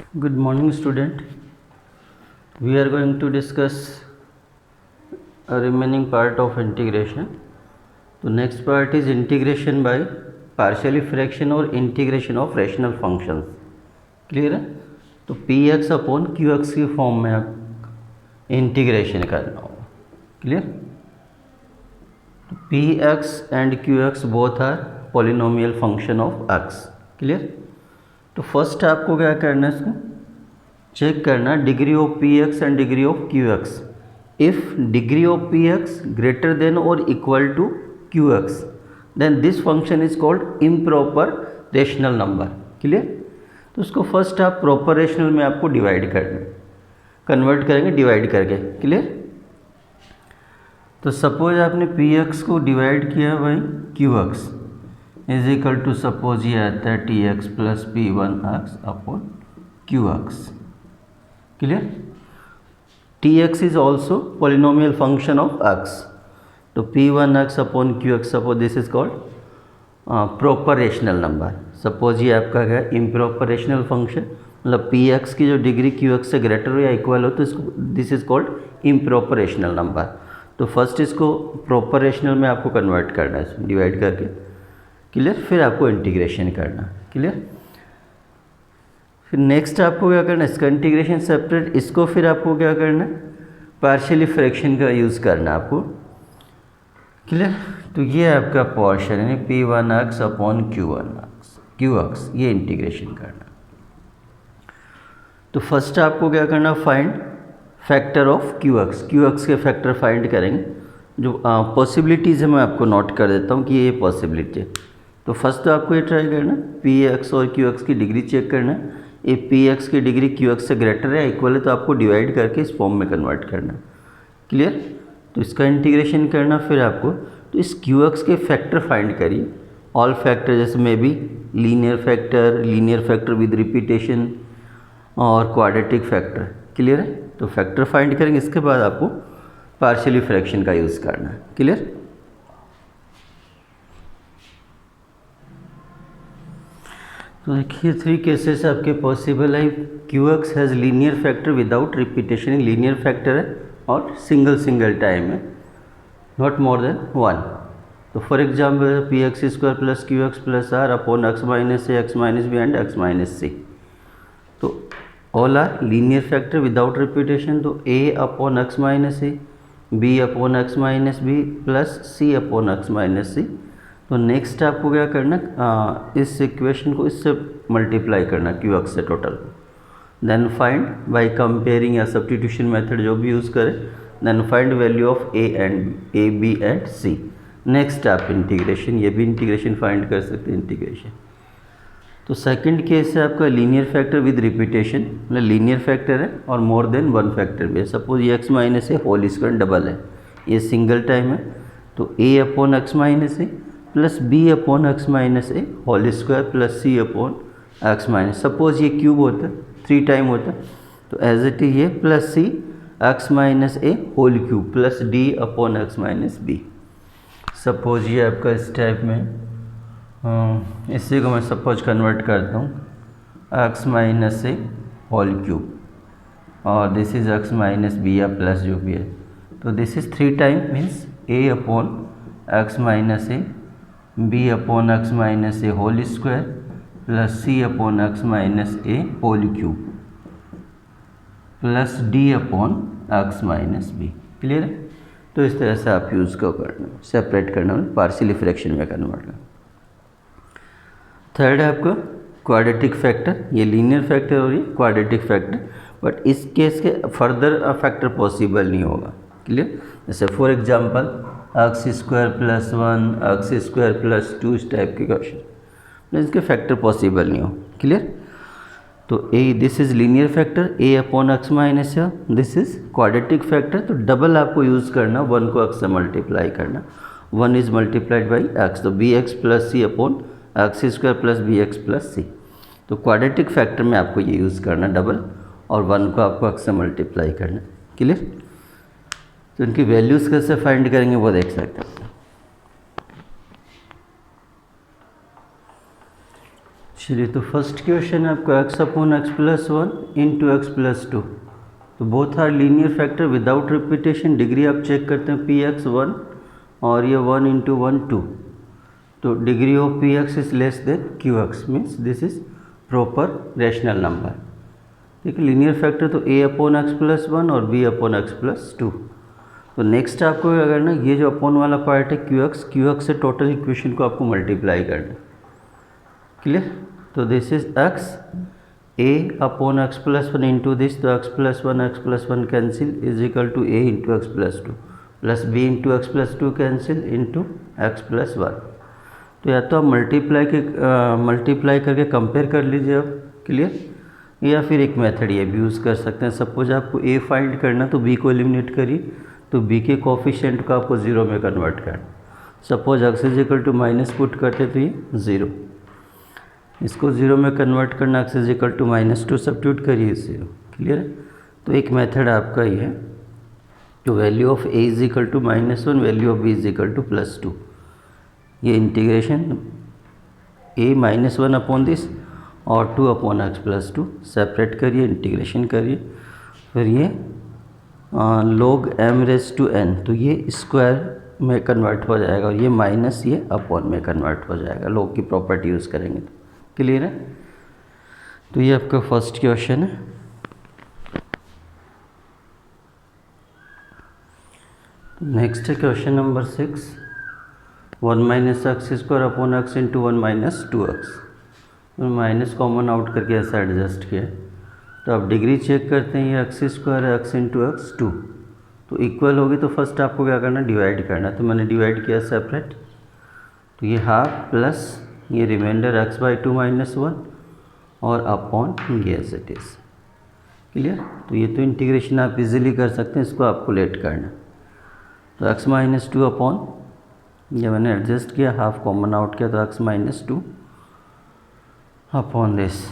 Good morning, student. We are going to discuss a remaining part of integration. The next part is integration by partially fraction or integration of rational functions. Clear है? तो p x upon q x की form में आप integration करना होगा. Clear? P x and q x both are polynomial function of x. Clear? तो first आपको क्या करना है, इसको चेक करना degree of p x and degree of q x. If degree of p x greater than और equal to q x then this function is called improper rational number. Clear? तो उसको first आप proper rational में आपको divide करना, convert करेंगे divide करके. Clear? तो सपोज आपने पी एक्स को डिवाइड किया by q x is equal to suppose ये आता है t x plus p one x upon q x. Clear? T x is also polynomial function of x. तो p one x upon q x suppose this is called proper rational number. Suppose ये आपका क्या है improper rational function, मतलब p x की जो degree q x से greater हो या इक्वल हो तो इसको this is called improper rational number. तो फर्स्ट इसको प्रॉपर रेशनल में आपको कन्वर्ट करना है इसमें डिवाइड करके. क्लियर? फिर आपको इंटीग्रेशन करना. क्लियर? फिर नेक्स्ट आपको क्या करना है, इसका इंटीग्रेशन सेपरेट, इसको फिर आपको क्या करना है पार्शियली फ्रैक्शन का यूज़ करना आपको. क्लियर? तो ये आपका पोर्शन है P one x upon q x, ये इंटीग्रेशन करना. तो फर्स्ट आपको क्या करना, find factor of q x के फैक्टर फाइंड करेंगे. जो पॉसिबिलिटीज़ है मैं आपको नोट कर देता हूँ कि ये पॉसिबिलिटी है. तो फर्स्ट तो आपको ये ट्राई करना पी एक्स और क्यू एक्स की डिग्री चेक करना है. ये पी एक्स की डिग्री क्यू एक्स से ग्रेटर है इक्वल है तो आपको डिवाइड करके इस फॉर्म में कन्वर्ट करना. क्लियर? तो इसका इंटीग्रेशन करना. फिर आपको तो इस क्यू एक्स के फैक्टर फाइंड करिए, ऑल फैक्टर, जैसे may be linear factor with repetition और क्वाड्रेटिक फैक्टर. क्लियर है? तो फैक्टर फाइंड करेंगे, इसके बाद आपको पार्शियली फ्रैक्शन का यूज़ करना है. क्लियर? तो देखिए 3 केसेस आपके पॉसिबल है. Q x has linear factor without repetition, linear factor है और सिंगल टाइम है, नॉट मोर देन 1. तो for example p x square plus q x plus r upon x minus a x minus b and x minus c. तो all are linear factor without repetition. तो a upon x minus a, b upon x minus b plus c upon x minus c. तो next आपको क्या करना, इस equation को इससे multiply करना क्यू एक्स से total. Then find by comparing या सब्स्टिट्यूशन मेथड जो भी यूज़ करें. Then find value of a b and c. Next आप इंटीग्रेशन, ये भी इंटीग्रेशन फाइंड कर सकते हैं इंटीग्रेशन. तो सेकंड केस है आपका लीनियर फैक्टर विद रिपीटेशन, मतलब लीनियर फैक्टर है और मोर देन वन फैक्टर भी है. सपोज ये x minus a whole square double है, ये सिंगल टाइम है. तो a upon x minus a plus b upon x minus a whole square plus c upon x minus. Suppose ये cube होता है 3 टाइम होता है तो एज इट इज ये plus c x minus a whole cube plus d upon x minus b. Suppose ये आपका इस टाइप में, इसी को मैं सपोज कन्वर्ट करता हूँ x minus a whole cube और this is x minus b या प्लस जो भी है. तो this is 3 time means a upon x minus a, b upon x minus a whole square plus c upon x minus a whole cube plus d upon x minus b. Clear है? तो इस तरह से आप use को करना, separate करना, partially fraction में कन्वर्ट करना. थर्ड है आपका क्वाड्रेटिक फैक्टर. ये लीनियर फैक्टर और ये क्वाड्रेटिक फैक्टर, बट इस केस के फर्दर फैक्टर पॉसिबल नहीं होगा. क्लियर? जैसे for example x square plus 1, x square plus 2, इस टाइप के क्वेश्चन इसके फैक्टर पॉसिबल नहीं हो. क्लियर? तो a this is linear factor a upon x minus है, दिस इज़ क्वाड्रेटिक फैक्टर. तो डबल आपको यूज़ करना, 1 को एक्स से मल्टीप्लाई करना. 1 इज़ मल्टीप्लाइड बाई एक्स, तो b x plus c upon x square plus b x plus c. तो quadratic factor में आपको ये यूज़ करना डबल, और 1 को आपको एक्स से मल्टीप्लाई करना. क्लियर? तो इनकी वैल्यूज़ कैसे फाइंड करेंगे वो देख सकते हैं. चलिए, तो फर्स्ट क्वेश्चन है आपका x upon x plus one into x plus two. तो both are linear factor without repetition. Degree आप चेक करते हैं पी एक्स वन और ये वन इंटू वन टू। तो degree of p x is less than q x, means this is proper rational number. ठीक है, linear factor तो a upon x plus one और b upon x plus two. तो next आपको क्या करना है, ये जो अपॉन वाला पार्ट है क्यू एक्स से टोटल इक्वेशन को आपको मल्टीप्लाई करना है। क्लियर? तो this is x a upon x plus one into this, तो x plus one cancel is equal to a into x plus two plus b into x plus two cancel into x plus one. तो या तो आप multiply करके compare कर लीजिए अब। Clear? या फिर एक मेथड ये भी यूज़ कर सकते हैं। सपोज आपको a फाइंड करना तो b को एलिमिनेट करिए, तो b के कोफिशिएंट को आपको ज़ीरो में कन्वर्ट करना। Suppose x is equal to minus put करते तो ये ज़ीरो, इसको ज़ीरो में कन्वर्ट करना, x is equal to minus two substitute करिए ज़ीरो। क्लियर है? तो एक मेथड आपका ये है, तो value of a is equal to minus one, value of b is equal to plus two. ये integration a minus one upon this और two upon x plus two separate करिए, इंटीग्रेशन करिए। फिर ये log m raise to n, तो ये square में convert हो जाएगा और ये माइनस ये अपॉन में कन्वर्ट हो जाएगा। log की प्रॉपर्टी यूज़ करेंगे तो। क्लियर है? तो ये आपका फर्स्ट क्वेश्चन है। नेक्स्ट है question number 6, one minus x square upon x into one minus two x. Minus common out करके ऐसा एडजस्ट किया। तो आप डिग्री चेक करते हैं, ये एक्स स्क्वायर है, एक्स इंटू एक्स टू, तो इक्वल होगी। तो फर्स्ट आपको क्या करना है, डिवाइड करना। तो मैंने डिवाइड किया सेपरेट, तो ये हाफ प्लस ये remainder x by two minus one और अपॉन ये एज इट इज़। क्लियर? तो ये तो इंटीग्रेशन आप इजीली कर सकते हैं, इसको आपको लेट करना। तो एक्स माइनस टू अपॉन, ये मैंने एडजस्ट किया, हाफ कॉमन आउट किया, तो x minus two upon this.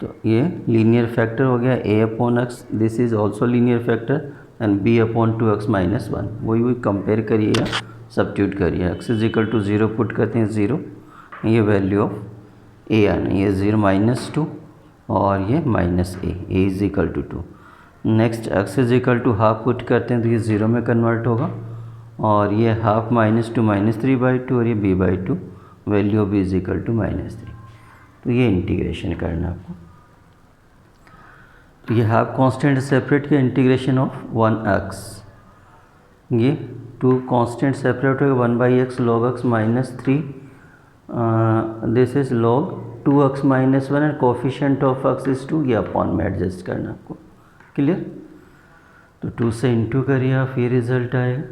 तो ये लीनियर फैक्टर हो गया a upon x, this is also linear factor, and b upon two x minus one. वही कंपेयर करिए या सब्स्टिट्यूट करिए। X is equal to zero put करते हैं, ज़ीरो, ये वैल्यू ऑफ a आना, ये ज़ीरो माइनस टू और ये minus a is equal to two. Next x is equal to half put करते हैं, तो ये ज़ीरो में कन्वर्ट होगा और ये half minus two minus three by two और ये b by two, value of b is equal to minus three. तो ये इंटीग्रेशन करना आपको। तो ये हाफ कांस्टेंट सेपरेट किया, इंटीग्रेशन ऑफ वन एक्स, ये टू कांस्टेंट सेपरेट होगा, one by x log x minus three, this is log two x minus one, and coefficient of x is two, ये upon में adjust करना आपको। Clear? तो to से into करिए आप, ये रिजल्ट आएगा।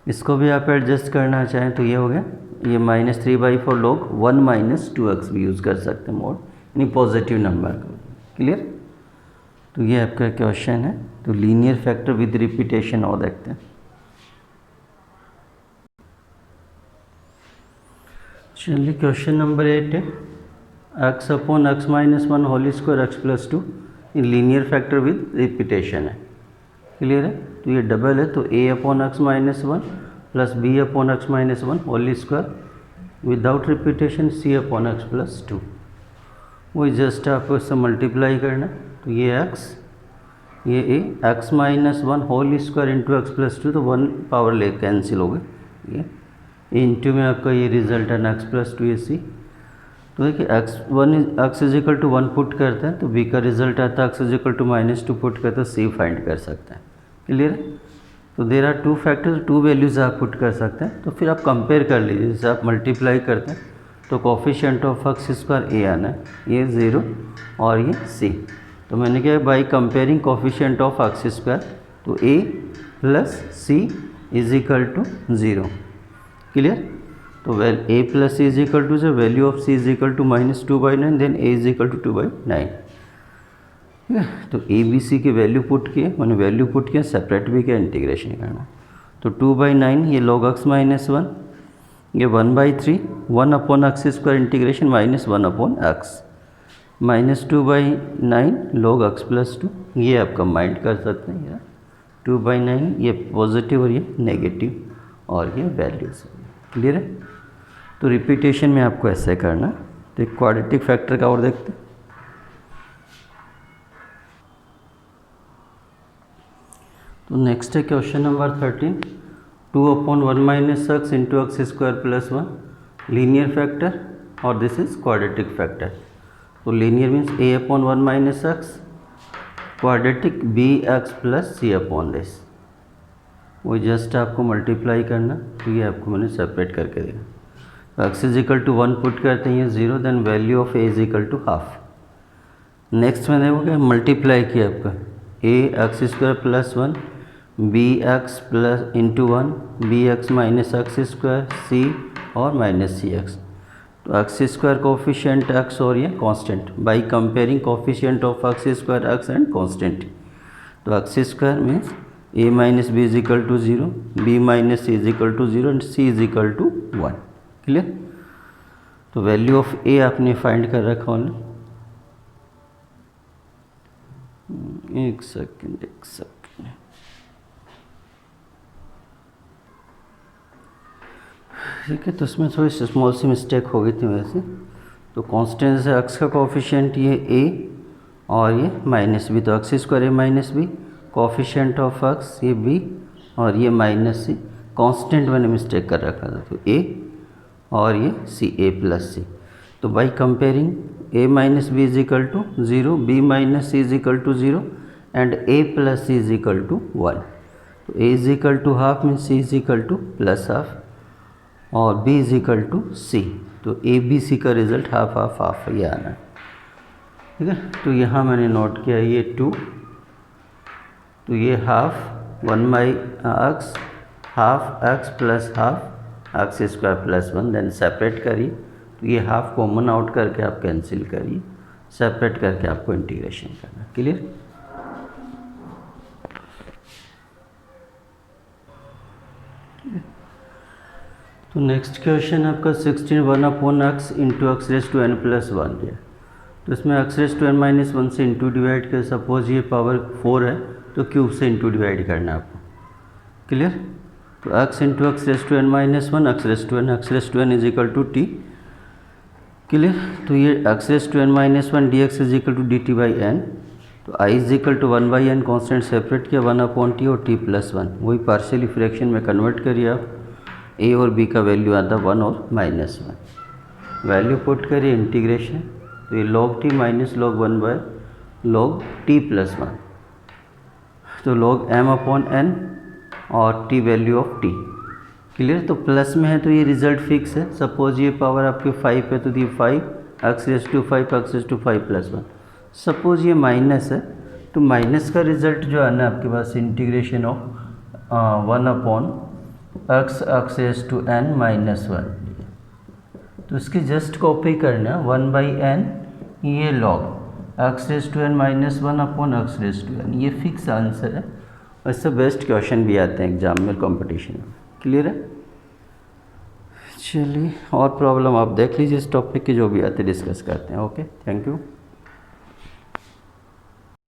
इसको भी आप एडजस्ट करना चाहें तो ये हो गया, ये minus three by four log one minus two x भी यूज़ कर सकते हैं मोड, यानी पॉजिटिव नंबर का। क्लियर? तो ये आपका क्वेश्चन है। तो लीनियर फैक्टर विद रिपीटेशन और देखते हैं। चलिए, क्वेश्चन नंबर 8 है, x upon x minus one whole square x plus two in linear factor with repetition है। क्लियर है? तो ये डबल है, तो a upon x minus one plus b upon x minus one whole square without repetition c upon x plus two. वही just आपको इससे multiply करना। तो ये x, ये a, x minus one whole square into x plus two, तो one power ले cancel हो गए, ये इंटू में आपका ये रिजल्ट है एक्स प्लस टू, ये c। तो देखिए x is equal to one put करते हैं तो b का रिजल्ट आता है, x is equal to minus two put करते हैं तो c फाइंड कर सकते हैं। क्लियर है? तो there are two factors, two values आप पुट कर सकते हैं। तो फिर आप कंपेयर कर लीजिए, जैसे आप मल्टीप्लाई करते हैं तो coefficient of x square a आना है, ये ज़ीरो और ये c। तो मैंने क्या, by comparing coefficient of x square, तो a plus c is equal to zero. Clear? तो a plus c is equal to जो value of c is equal to minus two by nine, then a is equal to two by nine. ठीक है? तो a b c की value put किए, मैंने value put किया, separate भी किया, इंटीग्रेशन करना। तो टू बाई नाइन, ये लॉग एक्स माइनस वन, ये one by three, one upon x square integration minus one upon x, minus two by nine log x plus two, ये आप combined कर सकते हैं। यार टू बाई नाइन, ये positive और ये नेगेटिव और ये वैल्यूज। क्लियर है? तो रिपीटेशन में आपको ऐसे करना। तो एक क्वाड्रेटिक फैक्टर का और देखते हैं। तो नेक्स्ट है question number 13, 2/1 minus x into x square plus 1 linear factor और दिस इज क्वाड्रेटिक फैक्टर। तो linear means a/1 minus x, quadratic bx plus c upon this. वो जस्ट आपको मल्टीप्लाई करना, तो ये आपको मैंने सेपरेट करके दिया। तो x is equal to 1 put करते हैं 0, then value of a is equal to half. Next मैंने वो क्या मल्टीप्लाई किया आपका a x square plus 1 bx plus into 1 bx minus x square c और माइनस सी एक्स। तो एक्स स्क्वायर कोफिशिएंट एक्स और ये constant by comparing coefficient of x square x and constant. तो x square means a minus b is equal to 0, b minus c is equal to 0 and c is equal to 1। Clear. तो value of a आपने find कर रखा है। एक second ठीक है। तो उसमें थोड़ी स्मॉल सी मिस्टेक हो गई थी वैसे। तो कांस्टेंट से एक्स का कोफिशिएंट ये a और ये माइनस बी, तो x square a minus b, coefficient of x ये b और ये माइनस सी। कांस्टेंट मैंने मिस्टेक कर रखा था, तो a और ये c, a प्लस सी। तो by comparing a minus b is equal to 0, b minus c is equal to 0 and a plus c is equal to 1। तो a is equal to half means c is equal to plus half और b is equal to c। तो A B C का result half half half ये आना है। ठीक है। तो यहाँ मैंने नोट किया ये 2, तो ये half 1 by x, half x plus half x square plus 1, then separate करिए। तो ये हाफ कॉमन आउट करके आप कैंसिल करिए, सेपरेट करके आपको इंटीग्रेशन करना। क्लियर। तो नेक्स्ट क्वेश्चन आपका 16, 1/x into x raise to n plus 1 है। तो इसमें x raise to n minus 1 से इंटू डिवाइड कर, सपोज ये पावर 4 है तो क्यूब से इंटू डिवाइड करना है आपको। क्लियर। तो x into x raise to n minus 1 x raise to n is equal to t। Clear. तो ये x raise to n minus 1 d x is equal to d t by n. तो i is equal to 1 by n, constant separate किया 1/t और t plus 1, वही partially fraction में convert करिए आप। a और b का वैल्यू आता 1 और माइनस 1, वैल्यू पुट करिए इंटीग्रेशन। तो ये log t minus log 1 by log t plus 1, तो log m अपॉन n और t value of t। Clear. तो प्लस में है तो ये रिजल्ट फिक्स है। सपोज ये पावर आपके 5 है तो ये 5 x raise to 5 x raise to 5 plus 1। Suppose ये माइनस है तो माइनस का रिजल्ट जो है ना आपके पास integration of 1 upon x x raise to n minus 1। तो इसकी जस्ट कॉपी करना 1 बाई n, ये log x raise to n minus 1 upon x raise to n, ये फिक्स आंसर है। और इससे बेस्ट क्वेश्चन भी आते हैं एग्जाम में, कंपटीशन में। क्लियर है। चलिए और प्रॉब्लम आप देख लीजिए इस टॉपिक की, जो भी आते डिस्कस करते हैं। Okay, thank you.